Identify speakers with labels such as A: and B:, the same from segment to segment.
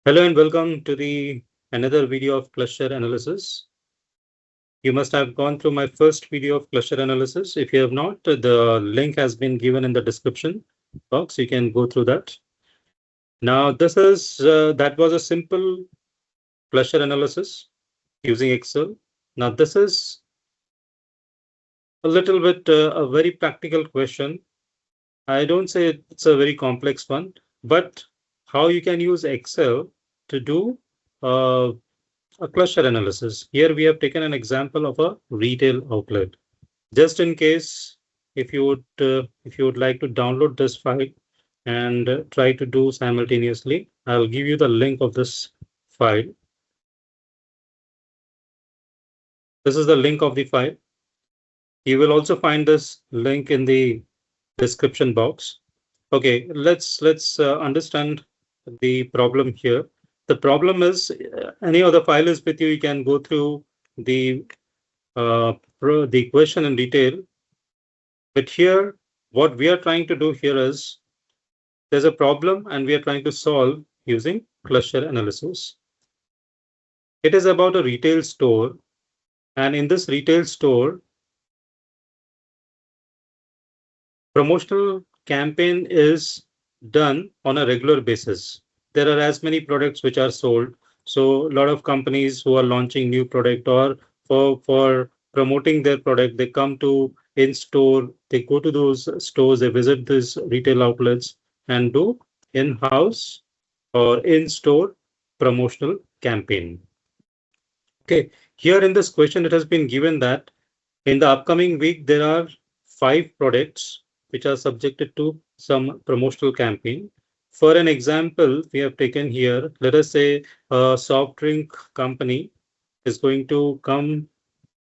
A: Hello and welcome to the another video of cluster analysis. You must have gone through my first video of cluster analysis. If you have not, the link has been given in the description box. You can go through that. Now, that was a simple cluster analysis using Excel. Now, this is a little bit a very practical question. I don't say it's a very complex one, but how you can use Excel to do a cluster analysis. Here we have taken an example of a retail outlet. Just in case, if you would like to download this file and try to do simultaneously, I'll give you the link of this file. This is the link of the file. You will also find this link in the description box. Okay, let's understand the problem here. The problem is any of the file is with you. You can go through the the question in detail. But here, what we are trying to do here is there's a problem and we are trying to solve using cluster analysis. It is about a retail store. And in this retail store, promotional campaign is done on a regular basis. There are as many products which are sold. So a lot of companies who are launching new product or for promoting their product, they come to in-store, they go to those stores, they visit these retail outlets and do in-house or in-store promotional campaign. Okay, here in this question, it has been given that in the upcoming week, there are 5 products which are subjected to some promotional campaign. For an example, we have taken here, let us say a soft drink company is going to come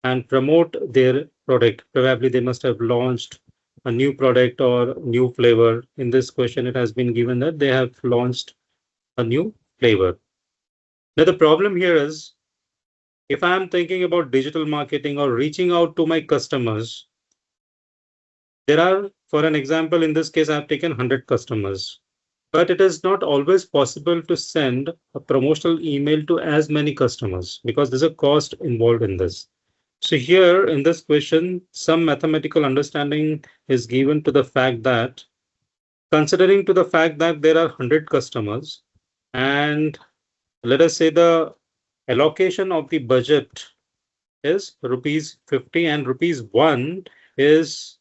A: and promote their product. Probably they must have launched a new product or new flavor. In this question, it has been given that they have launched a new flavor. Now, the problem here is if I'm thinking about digital marketing or reaching out to my customers, there are, for an example, in this case, I've taken 100 customers, but it is not always possible to send a promotional email to as many customers because there's a cost involved in this. So here in this question, some mathematical understanding is given to the fact that considering to the fact that there are 100 customers and let us say the allocation of the budget is rupees 50 and rupees 1 is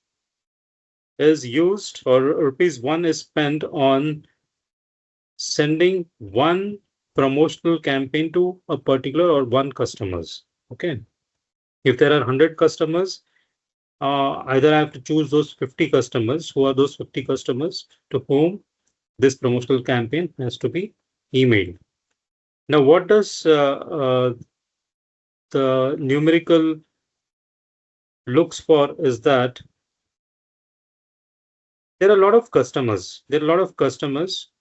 A: used or rupees 1 is spent on sending one promotional campaign to a particular or one customers. Okay. If there are 100 customers, either I have to choose those 50 customers. Who are those 50 customers to whom this promotional campaign has to be emailed? Now, what does the numerical looks for is that there are a lot of customers. There are a lot of customers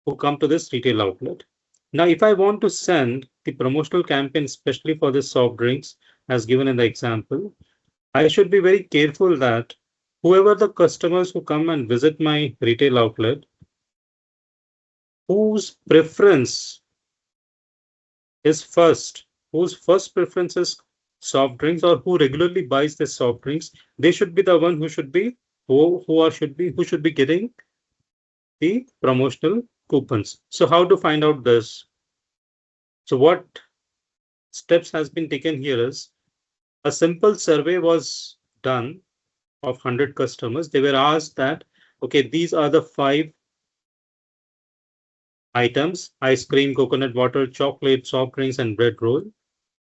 A: who come to this retail outlet. Now, if I want to send the promotional campaign, especially for the soft drinks, as given in the example, I should be very careful that whoever the customers who come and visit my retail outlet, whose preference is first, whose first preference is soft drinks or who regularly buys the soft drinks, they should be the one who should be who should be getting the promotional coupons. So how to find out this? So what steps has been taken here is a simple survey was done of 100 customers. They were asked that, okay, these are the 5 items: ice cream, coconut water, chocolate, soft drinks, and bread roll.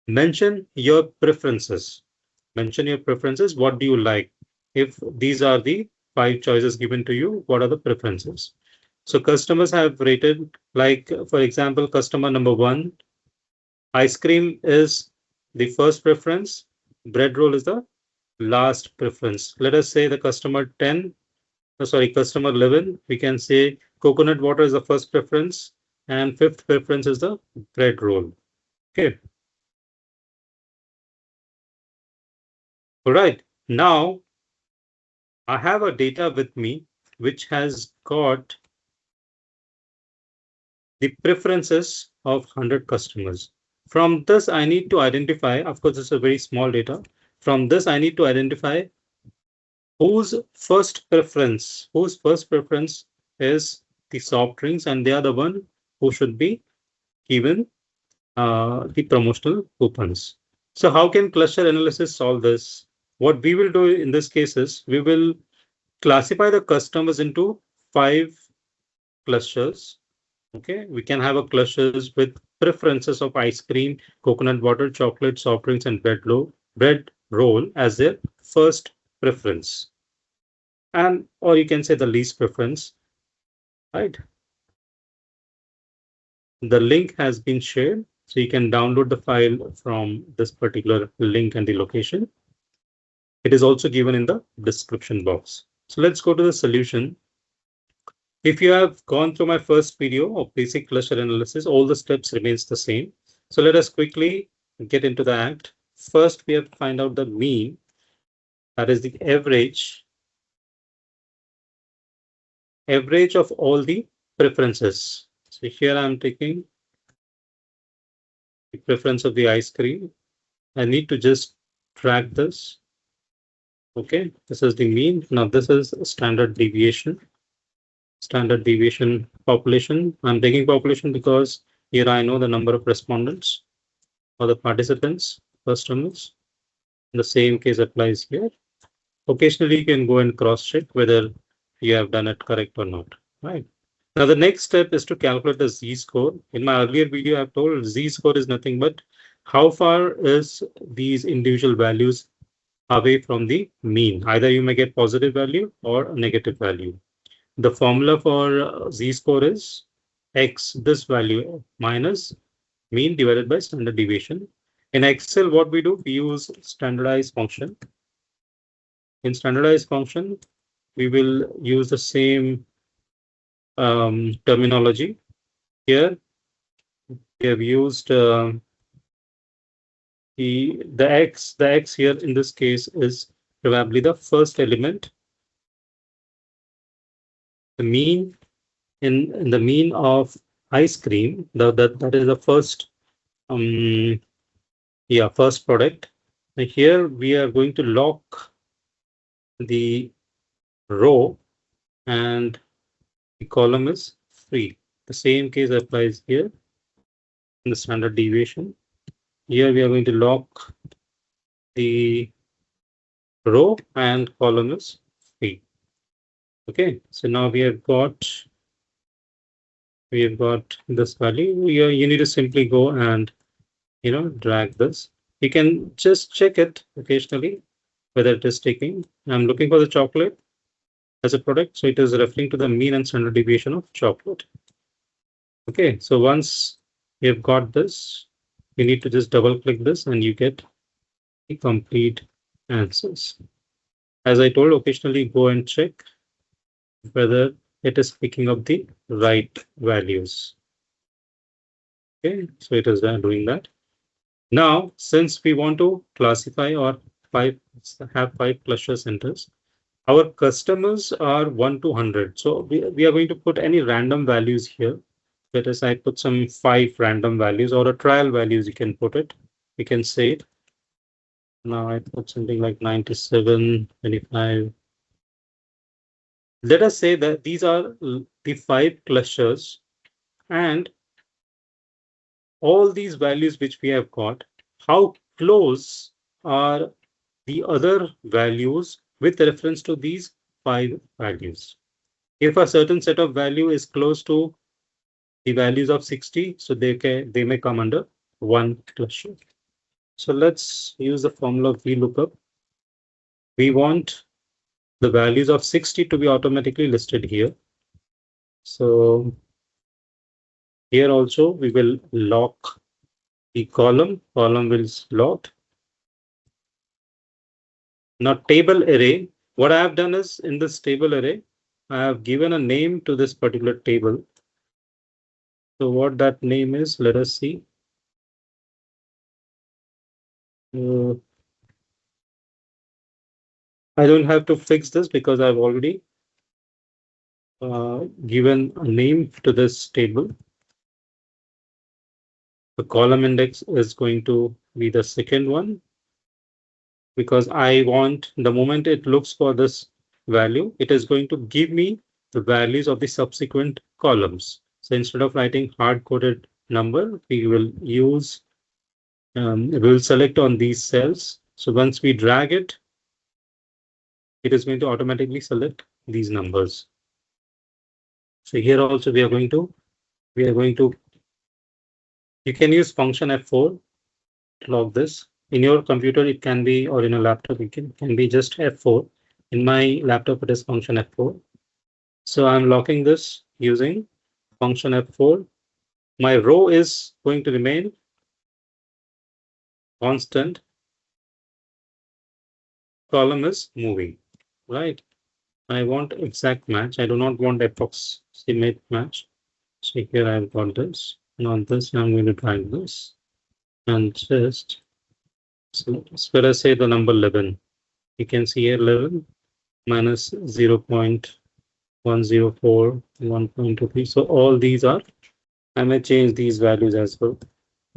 A: Mention your preferences. Mention your preferences. What do you like? If these are the 5 choices given to you, what are the preferences? So customers have rated, like, for example, customer number 1, ice cream is the first preference. Bread roll is the last preference. Let us say the customer 10, customer 11, we can say coconut water is the first preference and 5th preference is the bread roll. Okay. All right. Now I have a data with me which has got the preferences of 100 customers. From this, I need to identify, of course, this is a very small data. From this, I need to identify whose first preference is the soft drinks, and they are the one who should be given the promotional coupons. So how can cluster analysis solve this? What we will do in this case is we will classify the customers into 5 clusters. Okay, we can have a clusters with preferences of ice cream, coconut water, chocolate, soft drinks, and bread roll as their first preference. And or you can say the least preference, right? The link has been shared, so you can download the file from this particular link and the location. It is also given in the description box. So let's go to the solution. If you have gone through my first video of basic cluster analysis, all the steps remains the same. So let us quickly get into the act. First, we have to find out the mean, that is the average of all the preferences. So here I'm taking the preference of the ice cream. I need to just drag this. Okay, this is the mean. Now this is standard deviation. Standard deviation population. I'm taking population because here I know the number of respondents or the participants, customers. The same case applies here. Occasionally, you can go and cross check whether you have done it correct or not. Right. Now, the next step is to calculate the z-score. In my earlier video, I've told z-score is nothing but how far is these individual values away from the mean. Either you may get positive value or a negative value. The formula for z-score is x, this value, minus mean divided by standard deviation. In Excel, what we do, we use standardized function. In standardized function, we will use the same terminology. Here, we have used the x. The x here in this case is probably the first element. The mean in the mean of ice cream. That is the first first product. Now here we are going to lock the row and the column is free. The same case applies here in the standard deviation. Here we are going to lock the row and column is free. Okay, so now we have got this value. You need to simply go and drag this. You can just check it occasionally whether it is taking. I'm looking for the chocolate as a product, so it is referring to the mean and standard deviation of chocolate. Okay, so once you've got this, you need to just double click this and you get the complete answers. As I told, occasionally go and check whether it is picking up the right values. Okay, so it is doing that. Now, since we want to classify or have 5 cluster centers, our customers are 1 to 100. So we are going to put any random values here. Let us I put some 5 random values or a trial values. You can put it. You can say it. Now I put something like 97, 25. Let us say that these are the 5 clusters, and all these values which we have got, how close are the other values with reference to these 5 values. If a certain set of value is close to the values of 60, so they may come under one cluster. So let's use the formula of VLOOKUP. We want the values of 60 to be automatically listed here. So here also we will lock the column will locked. Now table array, what I have done is in this table array, I have given a name to this particular table. So what that name is, let us see. I don't have to fix this because I've already given a name to this table. The column index is going to be the second one, because I want, the moment it looks for this value, it is going to give me the values of the subsequent columns. So instead of writing hard-coded number, we will use, we will select on these cells. So once we drag it, it is going to automatically select these numbers. So here also we are going to, you can use function F4 to log this. In your computer, it can be, or in a laptop, it can be just F4. In my laptop, it is function F4. So I'm locking this using function F4. My row is going to remain constant. Column is moving, right? I want exact match. I do not want approximate match. So here I've got this. And on this, I'm going to drag this and just, so let us say the number 11. You can see here 11 minus 0.104, 1.23. So all these are, I may change these values as well.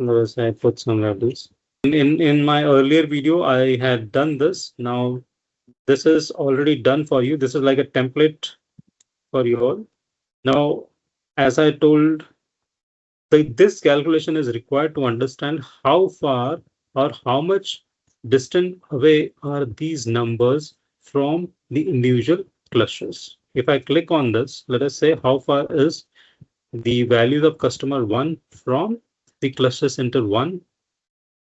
A: Otherwise, I put some values. In my earlier video, I had done this. Now, this is already done for you. This is like a template for you all. Now, as I told, this calculation is required to understand how far or how much distant away are these numbers from the individual clusters. If I click on this, let us say how far is the values of customer 1 from the cluster center 1,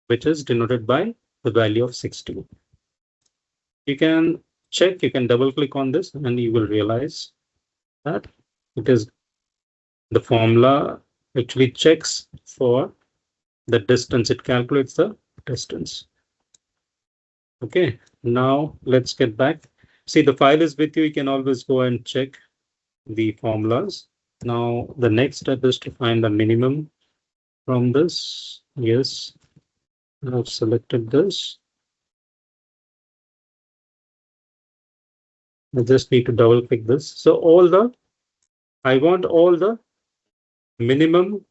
A: which is denoted by the value of 60. You can check, you can double click on this, and you will realize that it is the formula actually checks for the distance. It calculates the distance. Okay, now let's get back. See, the file is with you. You can always go and check the formulas. Now, the next step is to find the minimum from this. Yes, I've selected this. I just need to double click this. So I want all the minimum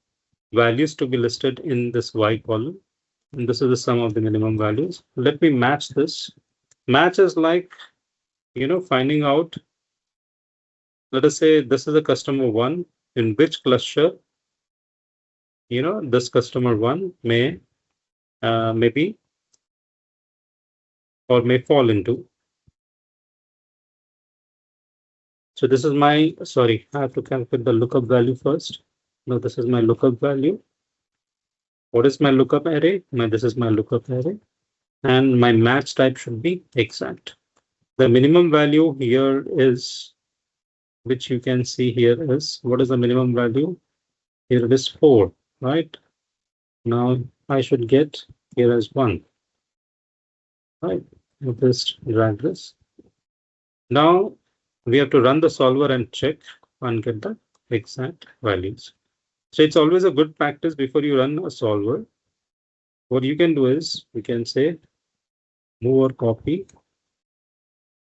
A: values to be listed in this Y column. And this is the sum of the minimum values. Let me match this. Match is like, finding out, let us say this is a customer 1, in which cluster, this customer 1 may maybe or may fall into. So this is my, sorry, I have to calculate the lookup value first. Now this is my lookup value. What is my lookup array? This is my lookup array. And my match type should be exact. The minimum value here is, which you can see here is, what is the minimum value? Here it is 4, right? Now I should get here as 1. Right, I'll just drag this. Now we have to run the solver and check and get the exact values. So it's always a good practice before you run a solver. What you can do is you can say move or copy.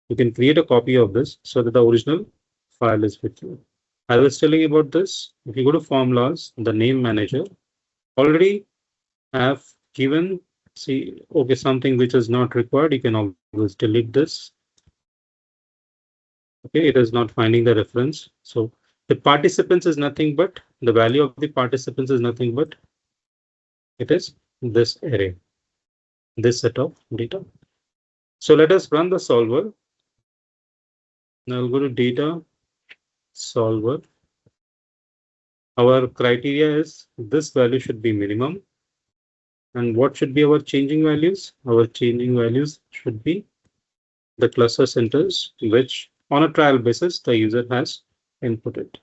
A: You can create a copy of this so that the original file is with you. I was telling you about this. If you go to formulas, the name manager, already have given, see, okay, something which is not required, you can always delete this. Okay, it is not finding the reference. So the participants is nothing but, the value of the participants is nothing but, it is this array, this set of data. So let us run the solver. Now I'll go to data, solver. Our criteria is this value should be minimum. And what should be our changing values? Our changing values should be the cluster centers, which on a trial basis, the user has inputted.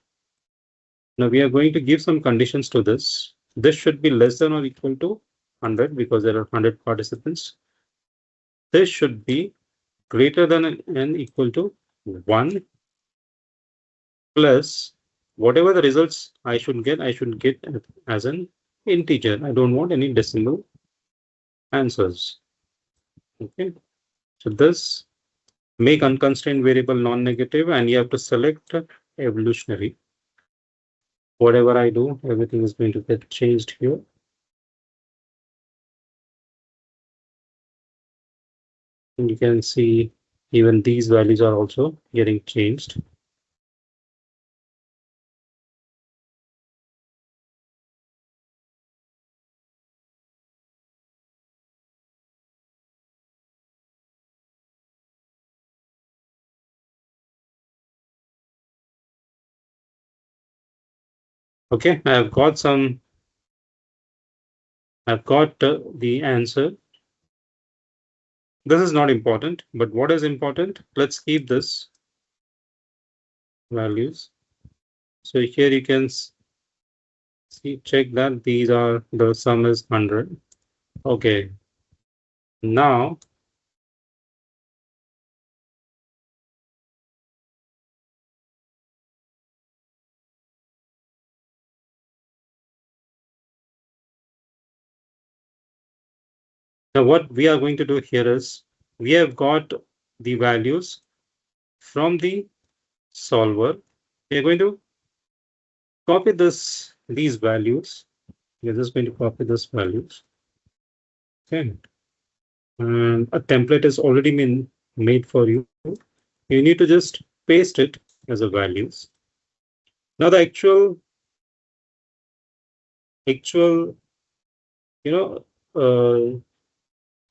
A: Now we are going to give some conditions to this. This should be less than or equal to 100 because there are 100 participants. This should be greater than and equal to 1 plus whatever the results I should get as an integer. I don't want any decimal answers. Okay, so this make unconstrained variable non-negative, and you have to select evolutionary. Whatever I do, everything is going to get changed here. And you can see even these values are also getting changed. Okay, I've got the answer. This is not important, but what is important? Let's keep this values. So here you can see, check that these are the sum is 100. Okay, now what we are going to do here is we have got the values from the solver. We are going to copy these values. We're just going to copy these values. Okay. And a template has already been made for you. You need to just paste it as a values. Now the actual, you know,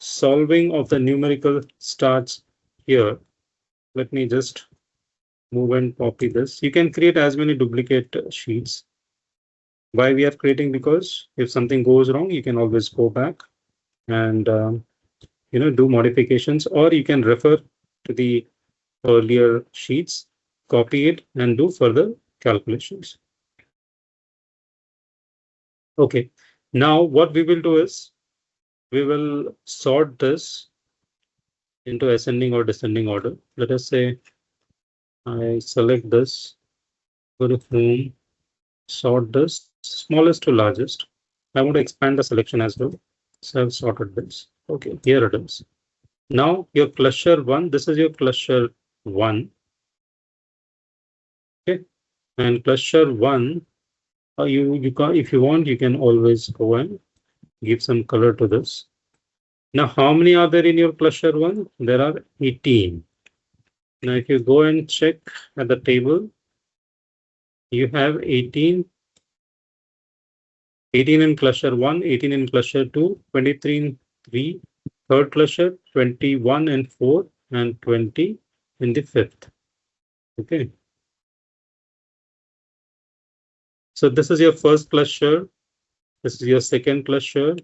A: solving of the numerical starts here. Let me just move and copy this. You can create as many duplicate sheets. Why we are creating? Because if something goes wrong, you can always go back and do modifications, or you can refer to the earlier sheets, copy it and do further calculations. Okay, now what we will do is we will sort this into ascending or descending order. Let us say I select this, go to home, sort this smallest to largest. I want to expand the selection as well. So I've sorted this. Okay, here it is. Now your cluster one, this is your cluster one. Okay, and cluster one, you can, if you want, you can always go and give some color to this. Now, how many are there in your cluster one? There are 18. Now, if you go and check at the table, you have 18 in cluster 1, 18 in cluster 2, 23 in 3, third cluster, 21 and 4, and 20 in the fifth. Okay. So this is your first cluster. This is your second cluster.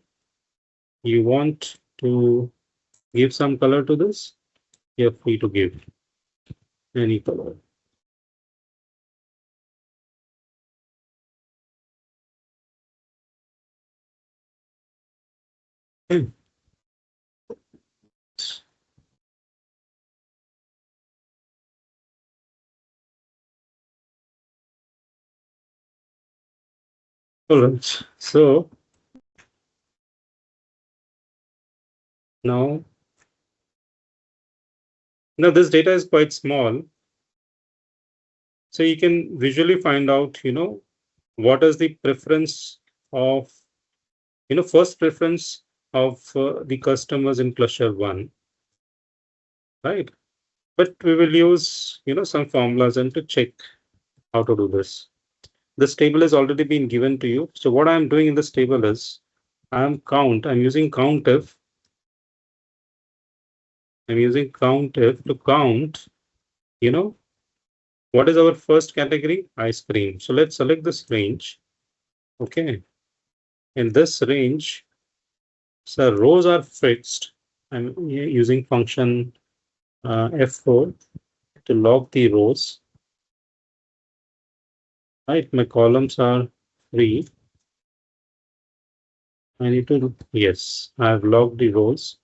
A: You want to give some color to this? You're free to give any color. Okay. All right. So now this data is quite small. So you can visually find out, what is the preference of, first preference of the customers in cluster one, right? But we will use, some formulas and to check how to do this. This table has already been given to you. So what I'm doing in this table is I'm using COUNTIF. I'm using COUNTIF to count, what is our first category? Ice cream. So let's select this range. Okay. In this range, so rows are fixed. I'm using function F4 to log the rows. Right, my columns are free. I need to, yes, I've logged the rows.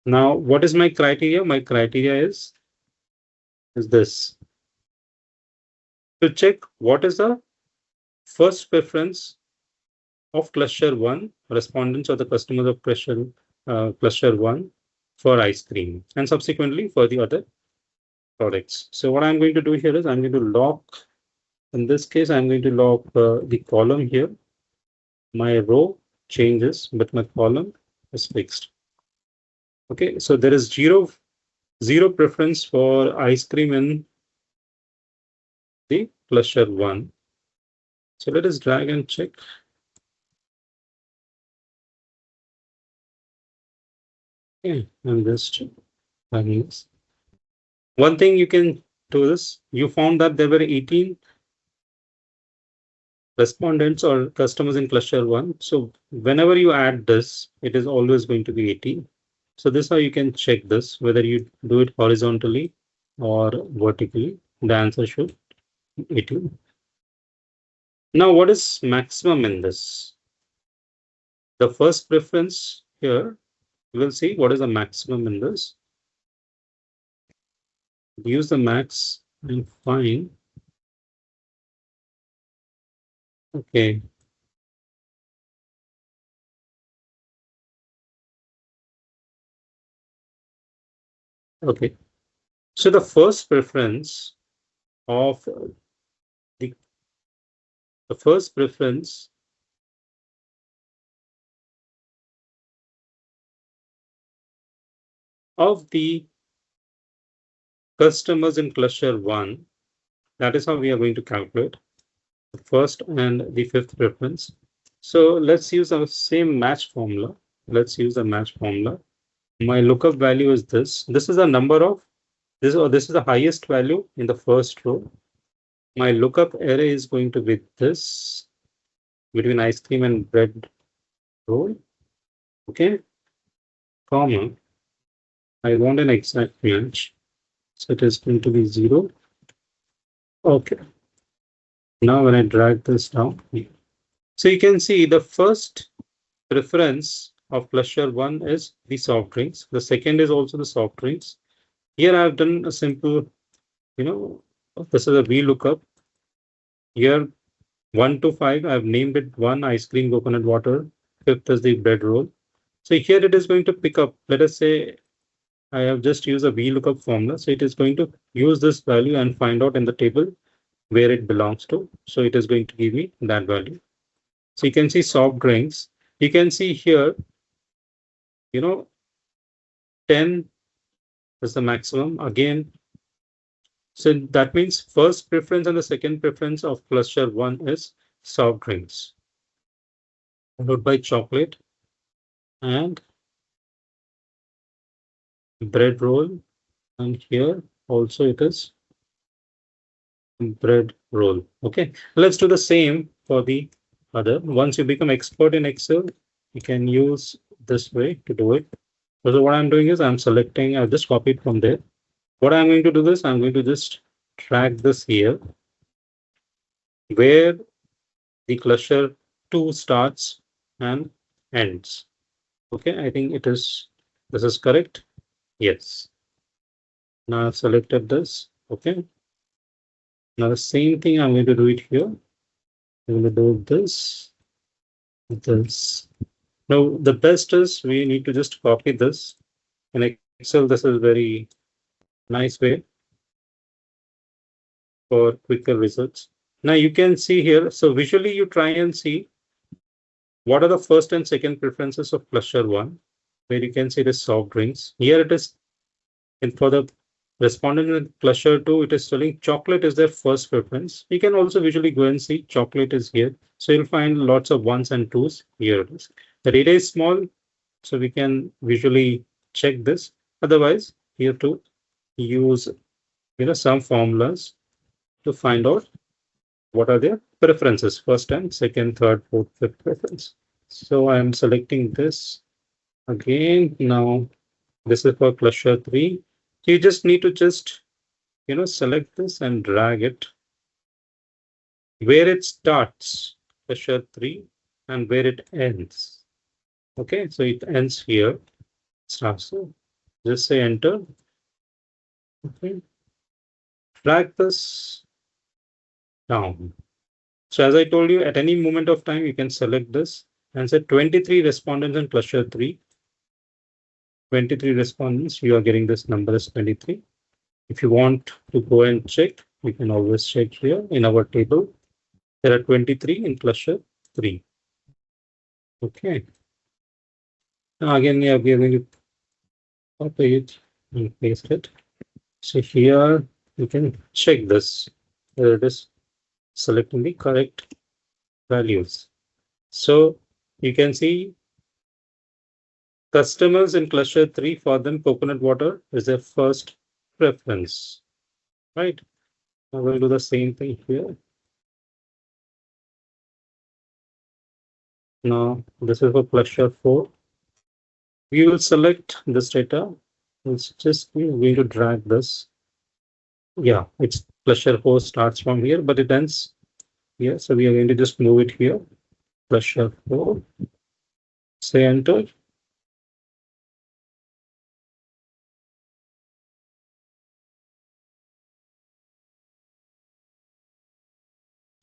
A: Now, what is my criteria? My criteria is this. To check what is the first preference of cluster one, respondents or the customers of cluster one for ice cream, and subsequently for the other products. So what I'm going to do here is I'm going to log, in this case, I'm going to log the column here. My row changes, but my column is fixed. Okay, so there is zero preference for ice cream in the cluster 1. So let us drag and check. Okay, I'm just dragging this. One thing you can do is you found that there were 18 respondents or customers in cluster 1. So whenever you add this, it is always going to be 18. So this is how you can check this, whether you do it horizontally or vertically. The answer should be 18. Now, what is maximum in this? The first preference here, we'll see what is the maximum in this. Use the max and find. Okay. Okay. So the first preference of the first preference of the customers in cluster 1, that is how we are going to calculate the first and the fifth preference. So let's use our same match formula. Let's use the match formula. My lookup value is this. This is the number of this, or this is the highest value in the first row. My lookup array is going to be this between ice cream and bread roll. Okay, comma. I want an exact match. So it is going to be 0. Okay. Now when I drag this down, so you can see the first preference of cluster 1 is the soft drinks. The second is also the soft drinks. Here I've done a simple, this is a VLOOKUP. Here 1 to 5, I've named it 1 ice cream coconut water. 5th is the bread roll. So here it is going to pick up, let us say I have just used a VLOOKUP formula. So it is going to use this value and find out in the table where it belongs to. So it is going to give me that value. So you can see soft drinks. You can see here, 10 is the maximum again. So that means first preference and the second preference of cluster 1 is soft drinks, followed by chocolate and bread roll. And here also it is bread roll. Okay, let's do the same for the other. Once you become expert in Excel, you can use this way to do it. So what I'm doing is I'm selecting, I've just copied from there. What I'm going to do is I'm going to just drag this here where the cluster 2 starts and ends. Okay, I think this is correct. Yes. Now I've selected this. Okay. Now the same thing I'm going to do it here. I'm going to do this. Now the best is we need to just copy this. In Excel, this is very nice way for quicker results. Now you can see here. So visually you try and see what are the first and second preferences of cluster 1, where you can see the soft drinks. Here it is, and for the respondent in cluster 2, it is telling chocolate is their first preference. You can also visually go and see chocolate is here. So you'll find lots of 1s and 2s. Here it is. The data is small, so we can visually check this. Otherwise, you have to use some formulas to find out what are their preferences, first and second, third, fourth, fifth preference. So I am selecting this again. Now this is for cluster 3. You just need to just select this and drag it where it starts, cluster 3, and where it ends. Okay, so it ends here. Starts. So just say enter. Okay, drag this down. So as I told you, at any moment of time, you can select this and say 23 respondents in cluster 3. 23 respondents, you are getting this number as 23. If you want to go and check, you can always check here in our table. There are 23 in cluster 3. Okay. Now again, we are going to copy it and paste it. So here you can check this. There it is, selecting the correct values. So you can see customers in cluster 3, for them coconut water is their first preference, right? I'm going to do the same thing here. Now this is for cluster 4. We will select this data. It's just we're going to drag this. Yeah, it's cluster 4 starts from here, but it ends here. So we are going to just move it here. Cluster 4. Say enter.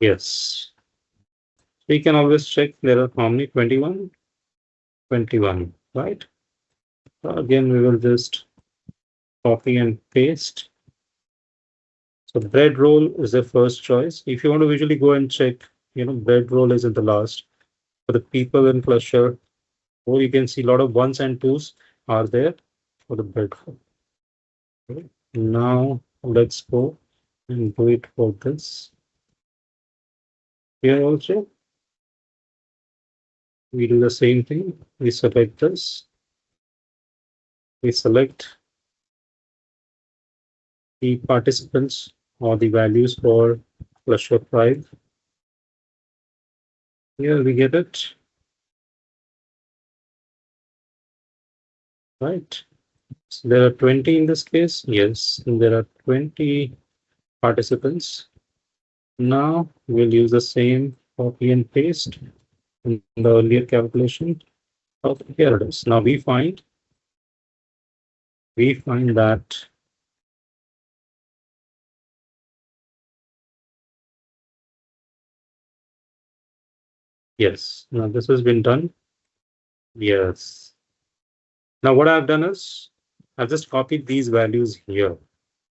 A: Yes. We can always check there are how many 21, 21, right? Again, we will just copy and paste. So bread roll is the first choice. If you want to visually go and check, bread roll is at the last. For the people in cluster, or you can see a lot of ones and twos are there for the bread roll. Okay. Now let's go and do it for this. Here also, we do the same thing. We select this. We select the participants or the values for cluster 5. Here we get it. Right. So there are 20 in this case. Yes, there are 20 participants. Now we'll use the same copy and paste in the earlier calculation. Okay, here it is. Now we find that yes, now this has been done. Yes. Now what I've done is I've just copied these values here.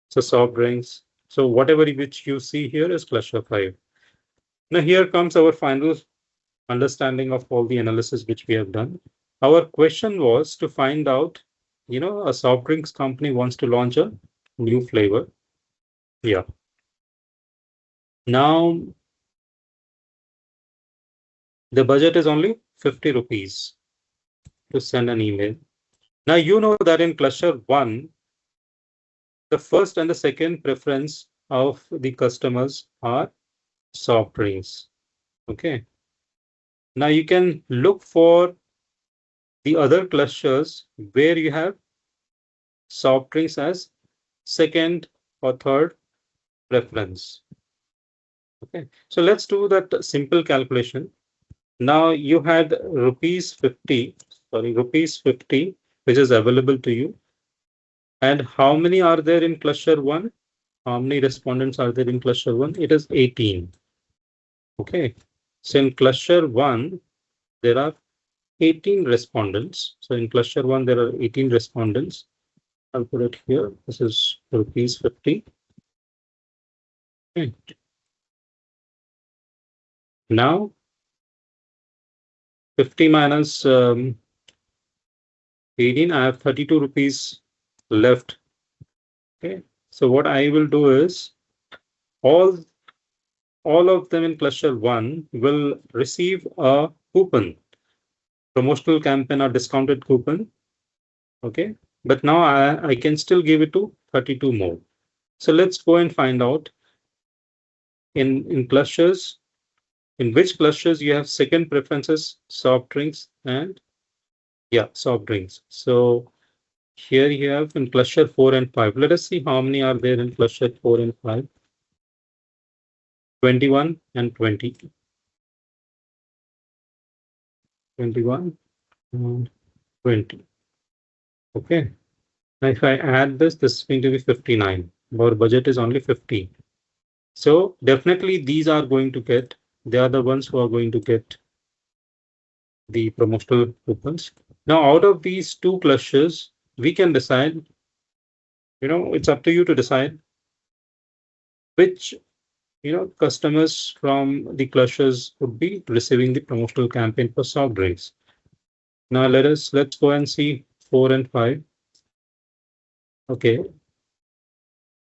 A: So soft drinks. So whatever which you see here is cluster 5. Now here comes our final understanding of all the analysis which we have done. Our question was to find out, a soft drinks company wants to launch a new flavor. Yeah. Now the budget is only 50 rupees to send an email. Now you know that in cluster 1, the first and the second preference of the customers are soft drinks. Okay. Now you can look for the other clusters where you have soft drinks as second or third preference. Okay, so let's do that simple calculation. Now you had rupees 50, which is available to you. And how many are there in cluster 1? How many respondents are there in cluster 1? It is 18. Okay, so in cluster 1, there are 18 respondents. So in cluster 1, there are 18 respondents. I'll put it here. This is rupees 50. Okay. Now 50 minus 18, I have 32 rupees left. Okay, so what I will do is all of them in cluster 1 will receive a coupon, promotional campaign or discounted coupon. Okay, but now I can still give it to 32 more. So let's go and find out in clusters, in which clusters you have second preferences, soft drinks and soft drinks. So here you have in cluster 4 and 5. Let us see how many are there in cluster 4 and 5. 21 and 20. 21 and 20. Okay. Now if I add this is going to be 59. Our budget is only 50. So definitely these are going to get, they are the ones who are going to get the promotional coupons. Now out of these two clusters, we can decide, it's up to you to decide which customers from the clusters would be receiving the promotional campaign for soft drinks. Now let's go and see 4 and 5. Okay.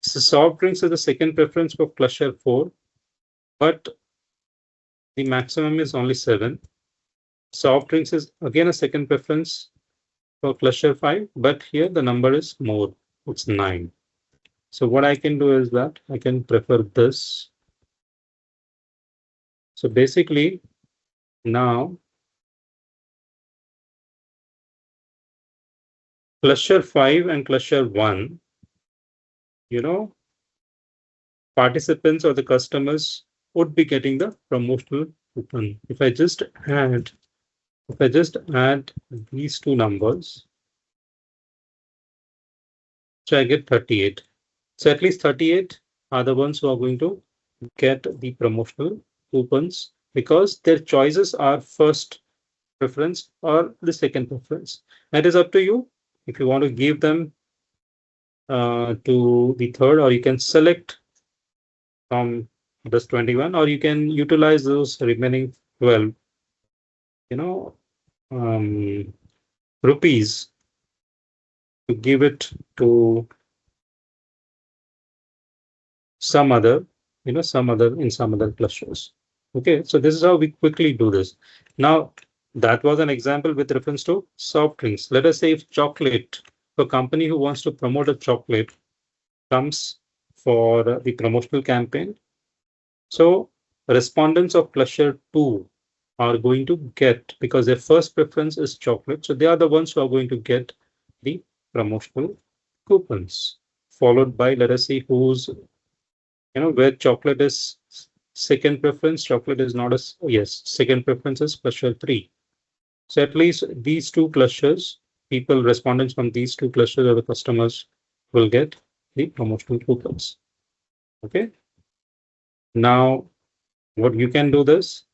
A: So soft drinks is the second preference for cluster 4, but the maximum is only 7. Soft drinks is again a second preference for cluster 5, but here the number is more. It's 9. So what I can do is that I can prefer this. So basically now cluster 5 and cluster 1, participants or the customers would be getting the promotional coupon. If I just add these two numbers, so I get 38. So at least 38 are the ones who are going to get the promotional coupons because their choices are first preference or the second preference. That is up to you. If you want to give them to the third, or you can select from this 21, or you can utilize those remaining 12, rupees to give it to some other, some other clusters. Okay, so this is how we quickly do this. Now, that was an example with reference to soft drinks. Let us say if chocolate, a company who wants to promote a chocolate comes for the promotional campaign. So respondents of cluster 2 are going to get, because their first preference is chocolate, so they are the ones who are going to get the promotional coupons, followed by, let us see who's, where chocolate is second preference. Chocolate is not a, yes, second preference is cluster 3. So at least these two clusters, respondents from these two clusters or the customers will get the promotional coupons. Okay. Now, what you can do this,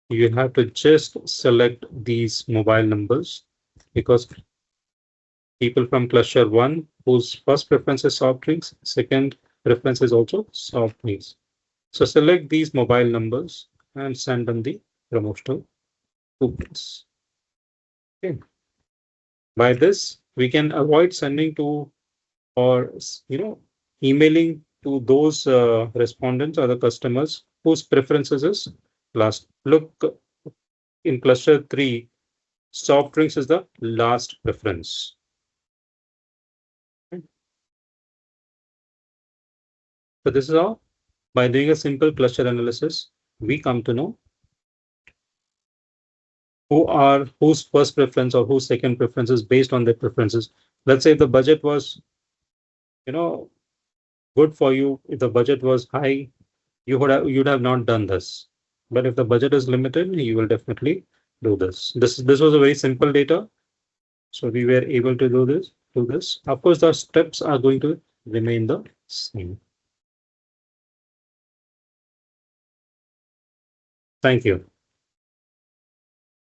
A: you have to just select these mobile numbers, because people from cluster 1 whose first preference is soft drinks, second preference is also soft drinks. So select these mobile numbers and send them the promotional coupons. Okay. By this, we can avoid sending to, or emailing to those respondents or the customers whose preferences is last. Look, in cluster 3, soft drinks is the last preference. So this is how, by doing a simple cluster analysis, we come to know whose first preference or whose second preference is based on their preferences. Let's say if the budget was, good for you, if the budget was high, you'd have not done this. But if the budget is limited, you will definitely do this. This was a very simple data. So we were able to do this. Of course, the steps are going to remain the same. Thank you.